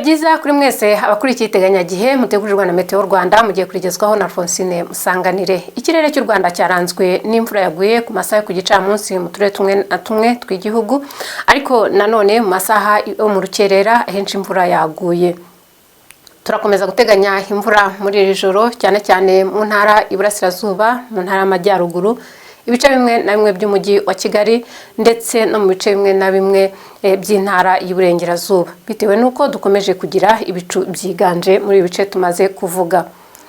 byiza kuri mwese abakurikiye iteganyagihe mutegurirwa na Meteo Rwanda mugiye kurigezwaho na Alphonsine Musanganire. Ikirere cy'u Rwanda cyaranzwe n'imvura yaguye ku masaha yo ku gicamunsi mu turere tumwe na tumwe tw'igihugu, ariko nanone mu masaha yo mu rukerera ahenshi imvura yaguye. Turakomeza guteganya imvura muri iri joro cyane cyane mu ntara y'Iburasirazuba, mu ntara y'Amajyaruguru, ibice bimwe na bimwe by'umujyi wa Kigali ndetse no mu bice bimwe na bimwe by'intara y'Iburengerazuba, bitewe nuko dukomeje kugira ibicu byiganje muri ibice tumaze kuvuga.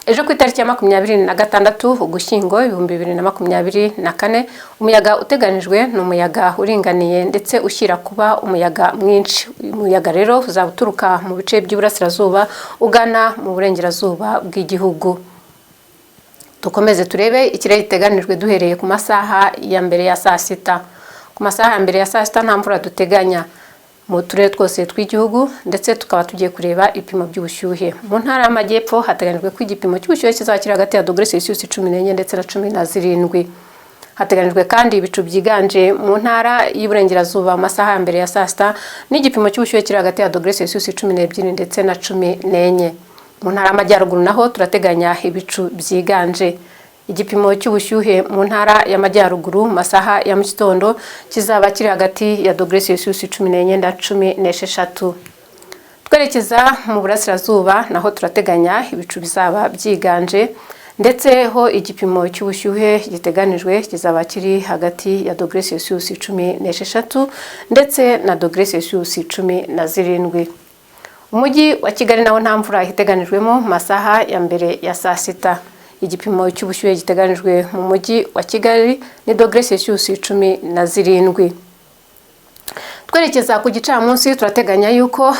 Ejo ku itariki ya 26 Ugushyingo 2024, umuyaga uteganijwe n'umuyaga uringaniye ndetse ushyira kuba umuyaga mwinshi. Umuyaga rero uzabuturuka mu bice by'Iburasirazuba ugana mu Burengerazuba bw'igihugu. Dukomeze turebe ikirere giteganijwe duhereye ku masaha ya mbere ya saa sita. Ku masaha ya mbere ya saa sita nta mvura duteganya mu turere twose tw'igihugu, ndetse tukaba tugiye kureba ibipimo by'ubushyuhe. Mu ntara y'Amajyepfo hateganijwe ko igipimo cy'ubushyuhe kizakira hagati ya -14 ndetse na 17. Hateganijwe kandi ibicu byiganje mu ntara y'Iburengerazuba amasaha ya mbere ya saa sita, n'igipimo cy'ubushyuhe kiri hagati ya -12 ndetse na 14. Mu ntara y'Amajyaruguru naho turateganya ibicu byiganje. Igipimo cy'ubushyuhe mu ntara y'Amajyaruguru masaha ya mu gitondo kizaba kiri hagati ya -14 na 16. Twerekeza mu Burasirazuba naho turateganya ibicu bizaba byiganje, ndetse ho igipimo cy'ubushyuhe giteganijwe kizaba kiri hagati ya -16 ndetse na -17. Umujyi wa Kigali nawo nta mvura iteganijwemo masaha ya mbere ya saa sita. Igipimo cy'ubushyuhe giteganijwe mu mujyi wa Kigali ni -17. Twerekeza ku gicamunsi turateganya yuko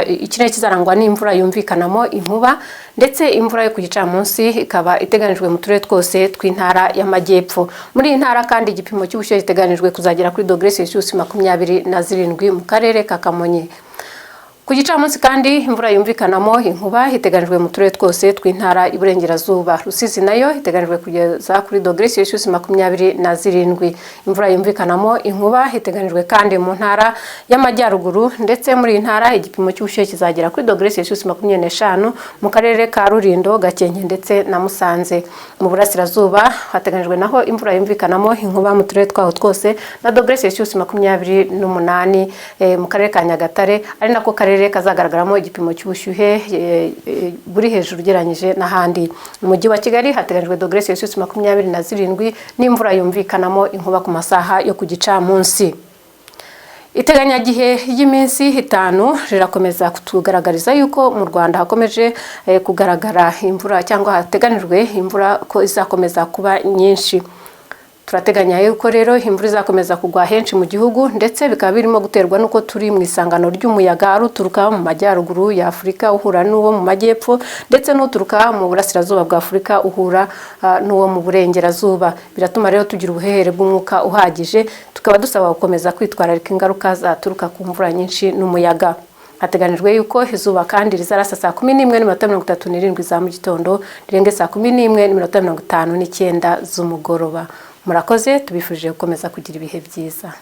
ikirere kizarangwa n'imvura yumvikanamo inkuba, ndetse imvura yo ku gicamunsi ikaba iteganijwe mu turere twose tw'intara y'Amajyepfo. Muri iyi ntara kandi igipimo cy'ubushyuhe giteganijwe kuzagera kuri -27 mu karere ka Kamonyi. Ku gicamunsi kandi imvura yumvikanamo inkuba iteganijwe mu turere twose tw'intara y'Iburengerazuba. Rusizi nayo iteganijwe kugeza kuri -27. Imvura yumvikanamo inkuba iteganijwe kandi mu ntara y'Amajyaruguru, ndetse muri iyi ntara igipimo cy'ubushyuhe kizagera kuri -25 mu karere ka Rulindo, Gakenke ndetse na Musanze. Mu Burasirazuba hateganijwe naho imvura yumvikanamo inkuba mu turere twaho twose na -28 mu karere ka Nyagatare, ari nako karere kazagaragaramo igipimo cy'ubushyuhe buri hejuru ugereranyije n'ahandi. Mu mujyi wa Kigali hateganijwe -27 n'imvura yumvikanamo inkuba ku masaha yo ku gicamunsi. Iteganyagihe y'iminsi 5 rirakomeza kutugaragariza yuko mu Rwanda hakomeje kugaragara imvura, cyangwa hateganijwe imvura ko izakomeza kuba nyinshi. Turateganya yuko rero imvura izakomeza kugwa henshi mu gihugu, ndetse bikaba birimo guterwa nuko turi mu isangano ry'umuyaga ruturuka mu Majyaruguru ya Afurika uhura n'uwo mu Majyepfo, ndetse n'uturuka mu Burasirazuba bwa Afurika uhura n'uwo mu Burengerazuba. Biratuma rero tugira ubuhehere bw'umwuka uhagije, tukaba dusaba gukomeza kwitwararika ingaruka zaturuka ku mvura nyinshi n'umuyaga. Hateganijwe yuko izuba kandi rizarasa saa 11:37 za mu gitondo, rirenge saa 11:59 z'umugoroba. Murakoze, tubifurije gukomeza kugira ibihe byiza.